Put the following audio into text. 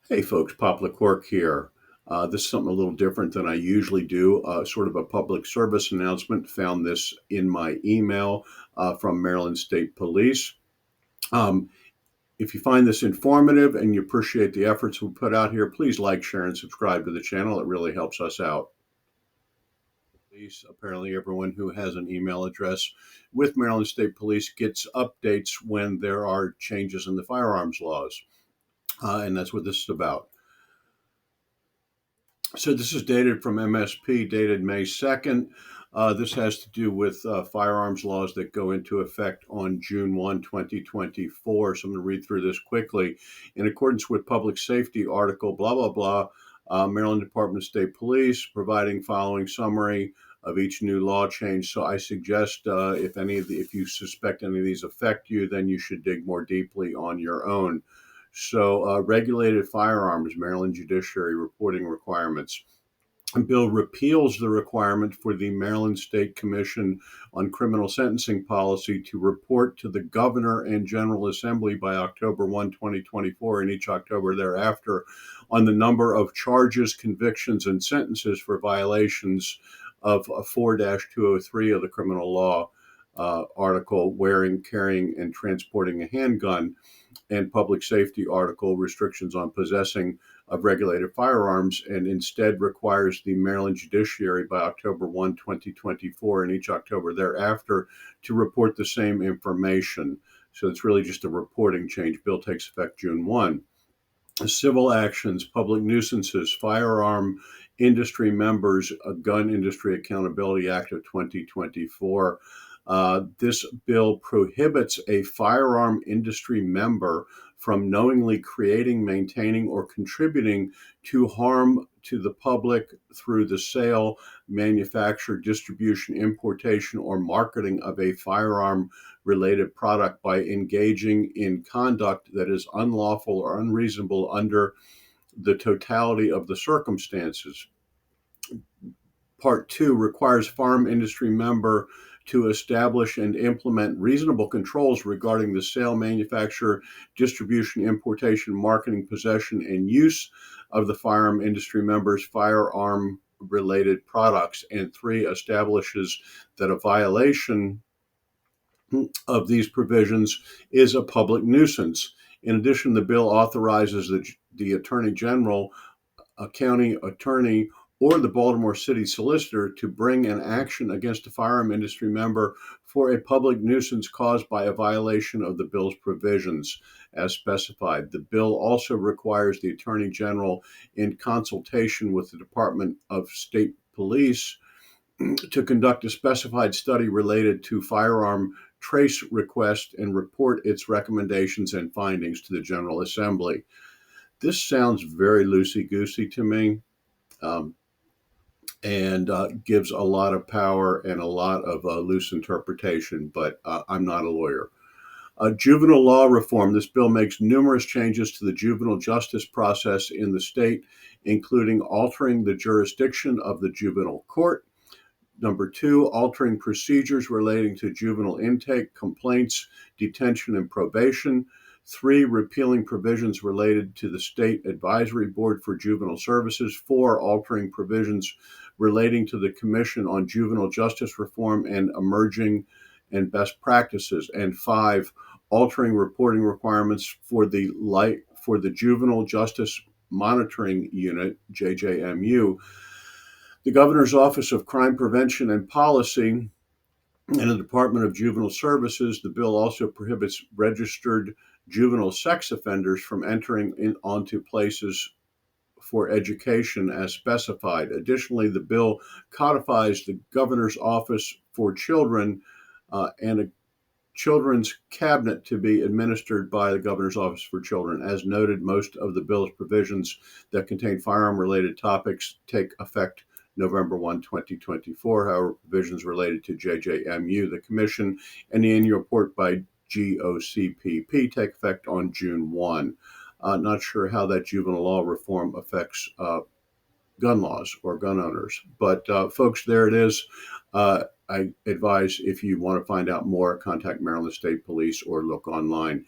Hey folks, Pop LaCork here. This is something a little different than I usually do, sort of a public service announcement. Found this in my email from Maryland State Police. Um, if you find this informative and you appreciate the efforts we put out here, please like, share, and subscribe to the channel. It really helps us out. Police, apparently, everyone who has an email address with Maryland State Police gets updates when there are changes in the firearms laws. And that's what this is about. So this is dated from MSP, dated May 2nd. This has to do with firearms laws that go into effect on June 1, 2024. So I'm going to read through this quickly. In accordance with public safety article, blah, blah, blah, Maryland Department of State Police providing following summary of each new law change. So I suggest if you suspect any of these affect you, then you should dig more deeply on your own. So, regulated firearms, Maryland Judiciary reporting requirements. The bill repeals the requirement for the Maryland State Commission on Criminal Sentencing Policy to report to the Governor and General Assembly by October 1, 2024, and each October thereafter on the number of charges, convictions, and sentences for violations of 4-203 of the criminal law article, wearing, carrying, and transporting a handgun, and public safety article, restrictions on possessing of regulated firearms, and instead requires the Maryland Judiciary by October 1, 2024, and each October thereafter to report the same information. So it's really just a reporting change. Bill takes effect June 1. Civil actions, public nuisances, firearm industry members, a Gun Industry Accountability Act of 2024. This bill prohibits a firearm industry member from knowingly creating, maintaining, or contributing to harm to the public through the sale, manufacture, distribution, importation, or marketing of a firearm related product by engaging in conduct that is unlawful or unreasonable under the totality of the circumstances. Part 2 requires farm industry member to establish and implement reasonable controls regarding the sale, manufacture, distribution, importation, marketing, possession, and use of the firearm industry members' firearm related products. And 3 establishes that a violation of these provisions is a public nuisance. In addition, the bill authorizes the Attorney General, a county attorney, or the Baltimore City solicitor to bring an action against a firearm industry member for a public nuisance caused by a violation of the bill's provisions as specified. The bill also requires the Attorney General, in consultation with the Department of State Police, to conduct a specified study related to firearm trace request and report its recommendations and findings to the General Assembly. This sounds very loosey-goosey to me, um, and gives a lot of power and a lot of loose interpretation, but I'm not a lawyer. Juvenile law reform. This bill makes numerous changes to the juvenile justice process in the state, including altering the jurisdiction of the juvenile court. Number 2, altering procedures relating to juvenile intake, complaints, detention, and probation. 3, repealing provisions related to the State Advisory Board for Juvenile Services. 4, altering provisions relating to the Commission on Juvenile Justice Reform and emerging and best practices. And 5, altering reporting requirements for the Juvenile Justice Monitoring Unit, JJMU, the Governor's Office of Crime Prevention and Policy, and the Department of Juvenile Services. The bill also prohibits registered juvenile sex offenders from entering onto places for education as specified. Additionally, the bill codifies the Governor's Office for Children and a children's cabinet to be administered by the Governor's Office for Children. As noted, most of the bill's provisions that contain firearm-related topics take effect November 1, 2024. However, provisions related to JJMU, the Commission, and the annual report by GOCPP take effect on June 1. Not sure how that juvenile law reform affects gun laws or gun owners. But folks, there it is. I advise, if you want to find out more, contact Maryland State Police or look online.